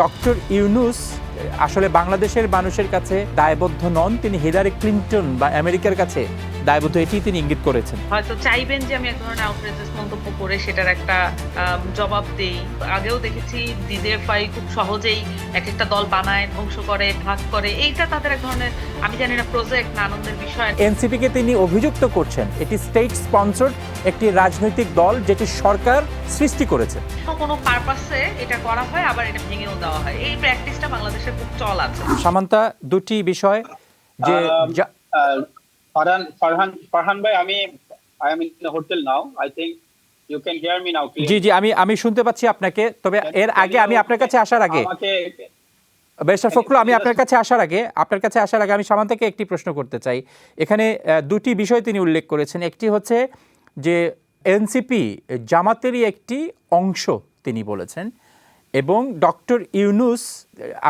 Doctor Yunus আসলে বাংলাদেশের মানুষের কাছে দায়বদ্ধ নন, তিনি হিলারি ক্লিনটন বা আমেরিকার কাছে দায়বদ্ধ, এটি তিনি ইঙ্গিত করেছেন। হয়তো চাইবেন যে আমি এক ধরনের আউটরেজাস মন্তব্য করে সেটার একটা জবাব দেই। আগেও দেখেছি ডিজিএফআই খুব সহজেই এক একটা দল বানায়, ধ্বংস করে, ভাগ করে। এইটা তাদের এক ধরনের, আমি জানি না প্রজেক্ট না আনন্দের বিষয়। এনসিপিকে তিনি অভিযুক্ত করছেন এটি স্টেট স্পন্সর্ড একটি রাজনৈতিক দল যেটি সরকার সৃষ্টি করেছে। কোনো পারপাসে এটা করা হয়, আবার এটা ভেঙেও দেওয়া হয়। এই প্র্যাকটিসটা বাংলাদেশে খুব চল আছে। সামান্তা, দুটি বিষয় যে Farhan, Farhan bhai, I am in the hotel now. I think you can hear me now. জি জি, আমি শুনতে পাচ্ছি আপনাকে। তবে এর আগে আমি আপনার কাছে আসার আগে ব্যারিস্টার ফখরুল, আমি আপনার কাছে আসার আগে আমি সামান্তাকে একটি প্রশ্ন করতে চাই। এখানে দুটি বিষয় তিনি উল্লেখ করেছেন। একটি হচ্ছে যে এনসিপি জামাতেরই একটি অংশ তিনি বলেছেন, এবং ডক্টর ইউনূস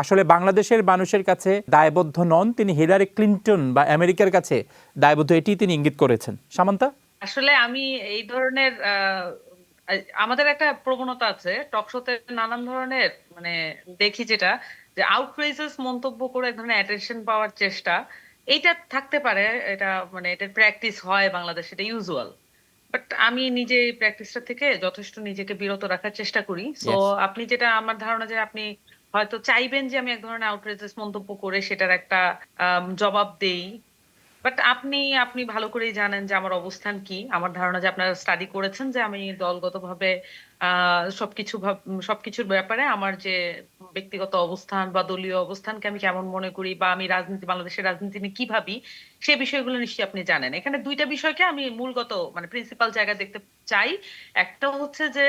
আসলে বাংলাদেশের মানুষের কাছে দায়বদ্ধ নন, তিনি হিলারি ক্লিনটন বা আমেরিকার কাছে দায়বদ্ধ, এটি তিনি ইঙ্গিত করেছেন। সামান্তা, আসলে আমি এই ধরনের আমাদের একটা প্রবণতা আছে টকশোতে নানান ধরনের দেখি যেটা যে আউটরেজাস মন্তব্য করে এক ধরনের অ্যাটেনশন পাওয়ার চেষ্টা। এইটা থাকতে পারে, এটা এটার প্র্যাকটিস হয় বাংলাদেশে, এটা ইউজুয়াল। বাট আমি নিজে এই প্র্যাকটিসটা থেকে যথেষ্ট নিজেকে বিরত রাখার চেষ্টা করি। সো আপনি যেটা, আমার ধারণা যে আপনি হয়তো চাইবেন যে আমি এক ধরনের আউটরেজাস মন্তব্য করে সেটার একটা জবাব দেই। বাট আপনি আপনি ভালো করেই জানেন যে আমার অবস্থান কি। আমার ধারণা যে আপনারা স্টাডি করেছেন যে আমি দলগতভাবে সবকিছুর ব্যাপারে আমার যে ব্যক্তিগত অবস্থান বা দলীয় অবস্থানকে আমি কেমন মনে করি, বা আমি বাংলাদেশের রাজনীতি নিয়ে কি ভাবি, সে বিষয়গুলো নিশ্চয়ই আপনি জানেন। এখানে দুইটা বিষয়কে আমি মূলগত প্রিন্সিপাল জায়গায় দেখতে চাই। একটা হচ্ছে যে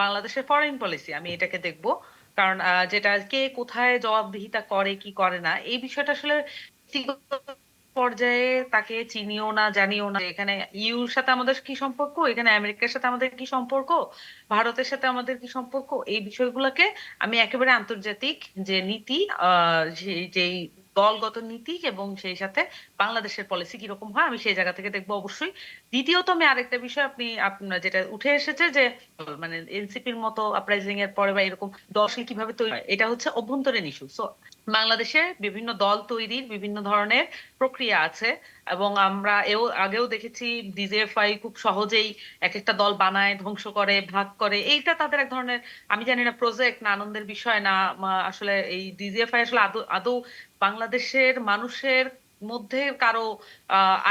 বাংলাদেশের ফরেন পলিসি, আমি এটাকে দেখবো। কারণ যেটা কে কোথায় জবাবদিহিতা করে কি করে না, এই বিষয়টা আসলে পর্যায়ে তাকে চিনিও না, জানিও না। এখানে ইউর সাথে আমাদের কি সম্পর্ক, এখানে আমেরিকার সাথে আমাদের কি সম্পর্ক, ভারতের সাথে আমাদের কি সম্পর্ক, এই বিষয়গুলোকে আমি একেবারে আন্তর্জাতিক যে নীতি, যেই দলগত নীতি এবং সেই সাথে বাংলাদেশের পলিসি কিরকম হয়, আমি সেই জায়গা থেকে দেখবো অবশ্যই। দ্বিতীয়ত আমি আরেকটা বিষয়, আপনার যেটা উঠে এসেছে যে এনসিপির মতো আপরাইজিং এর পরে বা এরকম দল কিভাবে তৈরি হয়, এটা হচ্ছে অভ্যন্তরীণ ইস্যু। সো বাংলাদেশে বিভিন্ন দল তৈরির বিভিন্ন ধরনের প্রক্রিয়া আছে, এবং আমরা আগেও দেখেছি ডিজিএফআই খুব সহজেই এক একটা দল বানায়, ধ্বংস করে, ভাগ করে। এইটা তাদের এক ধরনের, আমি জানি না প্রজেক্ট না আনন্দের বিষয় না। আসলে এই ডিজিএফআই আসলে আদৌ আদৌ বাংলাদেশের মানুষের মধ্যে কারো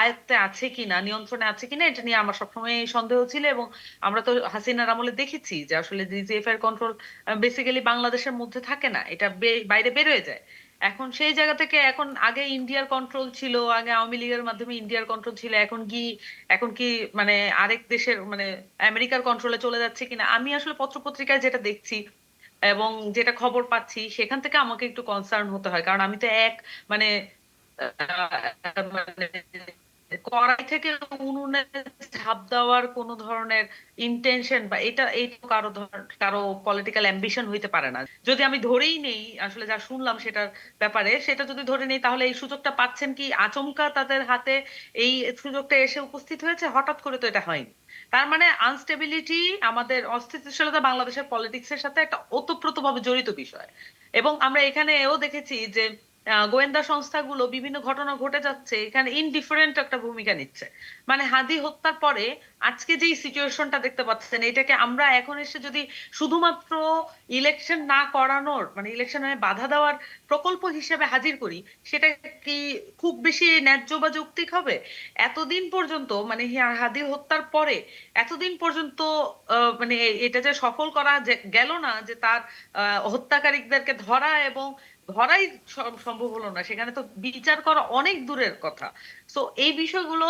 আয়ত্তে আছে কিনা, নিয়ন্ত্রণে আছে কিনা, এটা নিয়ে আমার সবসময় সন্দেহ ছিল। এবং আমরা তো হাসিনার আমলে দেখেছি যে আসলে ডিজিএফআই এর কন্ট্রোল বেসিক্যালি বাংলাদেশের মধ্যে থাকে না, এটা বাইরে বেরোয় যায়। এখন সেই জায়গা থেকে, এখন আগে ইন্ডিয়ার কন্ট্রোল ছিল, আগে আওয়ামী লীগের মাধ্যমে ইন্ডিয়ার কন্ট্রোল ছিল, এখন কি আরেক দেশের আমেরিকার কন্ট্রোলে চলে যাচ্ছে কিনা, আমি আসলে পত্রপত্রিকায় যেটা দেখছি এবং যেটা খবর পাচ্ছি সেখান থেকে আমাকে একটু কনসার্ন হতে হয়। কারণ আমি তো মানে মানে কড়াই থেকে উনুনে ঝাঁপ দেওয়ার কোন ধরনের ইন্টেনশন বা এই কারো পলিটিক্যাল অ্যাম্বিশন হইতে পারে না। যদি আমি ধরেই নেই, আসলে যা শুনলাম সেটার ব্যাপারে, সেটা যদি ধরে নেই, তাহলে এই সুযোগটা পাচ্ছেন কি আচমকা তাদের হাতে এই সুযোগটা এসে উপস্থিত হয়েছে, হঠাৎ করে তো এটা হয়নি। তার মানে আনস্টেবিলিটি, আমাদের অস্থিতিশীলতা বাংলাদেশের পলিটিক্স এর সাথে একটা ওতপ্রোতভাবে জড়িত বিষয়। এবং আমরা এখানে এও দেখেছি যে গোয়েন্দা সংস্থাগুলো বিভিন্ন ঘটনা ঘটে যাচ্ছে, এখানে ইনডিফারেন্ট একটা ভূমিকা নিচ্ছে। হাদি হত্যার পরে আজকে যেই সিচুয়েশনটা দেখতে পাচ্ছেন, এটাকে আমরা এখন এসে যদি শুধুমাত্র ইলেকশন না করানোর, ইলেকশনে বাধা দেওয়ার প্রকল্প হিসেবে হাজির করি, সেটা কি খুব বেশি ন্যায্য বা যৌক্তিক হবে? এতদিন পর্যন্ত হাদি হত্যার পরে এতদিন পর্যন্ত এটা যে সফল করা গেল না, যে তার হত্যাকারীদেরকে ধরা, এবং ধরাই সম্ভব হলো না, সেখানে তো বিচার করা অনেক দূরের কথা। সো এই বিষয়গুলো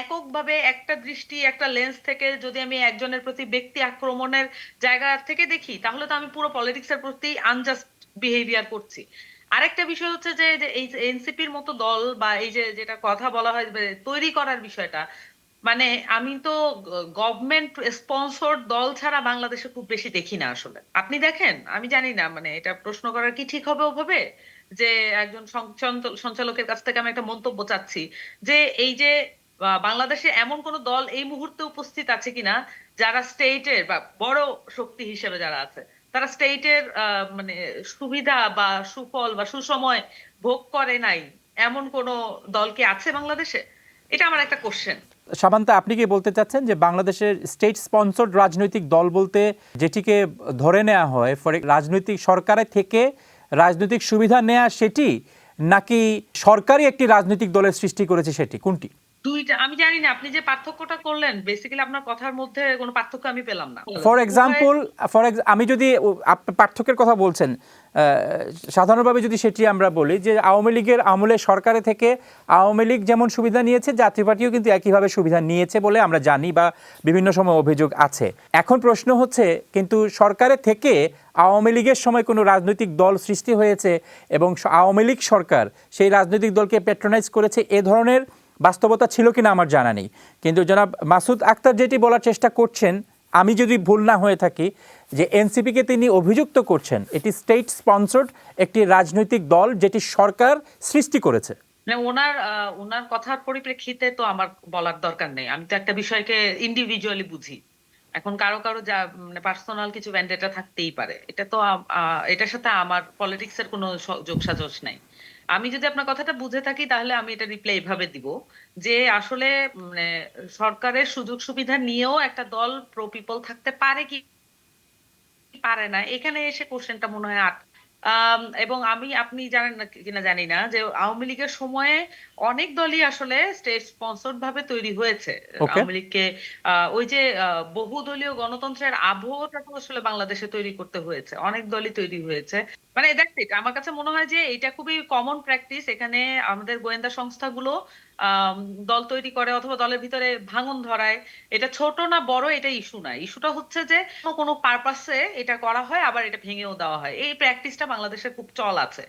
এককভাবে একটা দৃষ্টি, একটা লেন্স থেকে যদি আমি একজনের প্রতি ব্যক্তি আক্রমণের জায়গা থেকে দেখি, তাহলে তো আমি পুরো পলিটিক্স এর প্রতি আনজাস্ট বিহেভিয়ার করছি। আরেকটা বিষয় হচ্ছে যে যে এই এনসিপির মতো দল, বা এই যে যেটা কথা বলা হয় যে তৈরি করার বিষয়টা, মানে আমি তো গভর্নমেন্ট স্পন্সর্ড দল ছাড়া বাংলাদেশে খুব বেশি দেখি না আসলে। আপনি দেখেন? আমি জানি না, এটা প্রশ্ন করার কি ঠিক হবে ওভাবে, যে একজন সঞ্চালকের কাছ থেকে আমি একটা মন্তব্য চাচ্ছি যে এই যে বাংলাদেশে এমন কোন দল এই মুহূর্তে উপস্থিত আছে কিনা যারা স্টেটের বা বড় শক্তি হিসেবে যারা আছে, তারা স্টেটের মানে সুবিধা বা সুফল বা সুসময় ভোগ করে নাই এমন কোন দল কি আছে বাংলাদেশে? এটা আমার একটা কোশ্চেন। সামান্তা, আপনি কি বলতে চাচ্ছেন যে বাংলাদেশের স্টেট স্পন্সর্ড রাজনৈতিক দল বলতে যেটিকে ধরে নেওয়া হয় রাজনৈতিক সরকারের থেকে রাজনৈতিক সুবিধা নেয়া সেটি, নাকি সরকারি একটি রাজনৈতিক দলের সৃষ্টি করেছে সেটি, কোনটি? দুইটা আমি জানি না, আপনি যে পার্থক্যটা করলেন বেসিক্যালি আপনার কথার মধ্যে কোনো পার্থক্য আমি পেলাম না। ফর এক্সাম্পল, আমি যদি পার্থক্যের কথা বলছেন, সাধারণভাবে যদি সেটি আমরা বলি যে আওয়ামী লীগের আমলে সরকারে থেকে আওয়ামী লীগ যেমন সুবিধা নিয়েছে, জাতীয় পার্টিও কিন্তু একইভাবে সুবিধা নিয়েছে বলে আমরা জানি বা বিভিন্ন সময় অভিযোগ আছে। এখন প্রশ্ন হচ্ছে, কিন্তু সরকারের থেকে আওয়ামী লীগের সময় কোনো রাজনৈতিক দল সৃষ্টি হয়েছে এবং আওয়ামী লীগ সরকার সেই রাজনৈতিক দলকে প্যাট্রোনাইজ করেছে, এ ধরনের বাস্তবতা ছিল কিনা আমার জানা নেই। কিন্তু জনাব মাসুদ আক্তার যেটি বলার চেষ্টা করছেন, আমি যদি ভুল না হয়ে থাকি, যে এনসিপিকে তিনি অভিযুক্ত করছেন এটি স্টেট স্পন্সর্ড একটি রাজনৈতিক দল যেটি সরকার সৃষ্টি করেছে। ওনার কথার পরিপ্রেক্ষিতে তো আমার বলার দরকার নেই, আমি তো একটা বিষয়কে ইন্ডিভিজুয়ালি বুঝি। এখন কারো কারো যা মানে পার্সোনাল কিছু ভ্যান্ডেটা থাকতেই পারে, এটা তো এটার সাথে আমার পলিটিক্স এর কোনো যোগসাজশ নাই। আমি যদি আপনার কথাটা বুঝে থাকি তাহলে আমি এটা রিপ্লাই এইভাবে দিব যে আসলে মানে সরকারের সুযোগ সুবিধা নিয়েও একটা দল প্রো পিপল থাকতে পারে কি পারে না, এখানে এসে কোশ্চেনটা মনে হয় এবং আপনি জানেন না কিনা জানি না যে আওয়ামী লীগের সময়ে অনেক দলই আসলে স্টেট স্পন্সর্ড ভাবে তৈরি হয়েছে। ওকে, আওয়ামী লীগকে ওই যে বহুদলীয় গণতন্ত্রের আবহটা তো আসলে বাংলাদেশে তৈরি করতে হয়েছে, অনেক দলই তৈরি হয়েছে। মানে দ্যাটস ইট, আমার কাছে মনে হয় যে এটা খুবই কমন প্র্যাকটিস। এখানে আমাদের গোয়েন্দা সংস্থাগুলো আম, দল তৈরি করে অথবা দলের ভিতরে ভাঙন ধরায়। এটা ছোট না বড় এটা ইস্যু না, ইস্যুটা হচ্ছে যে কোনো পারপাসে এটা করা হয় আবার এটা ভেঙেও দেওয়া হয়, এই প্র্যাকটিসটা বাংলাদেশে খুব চল আছে।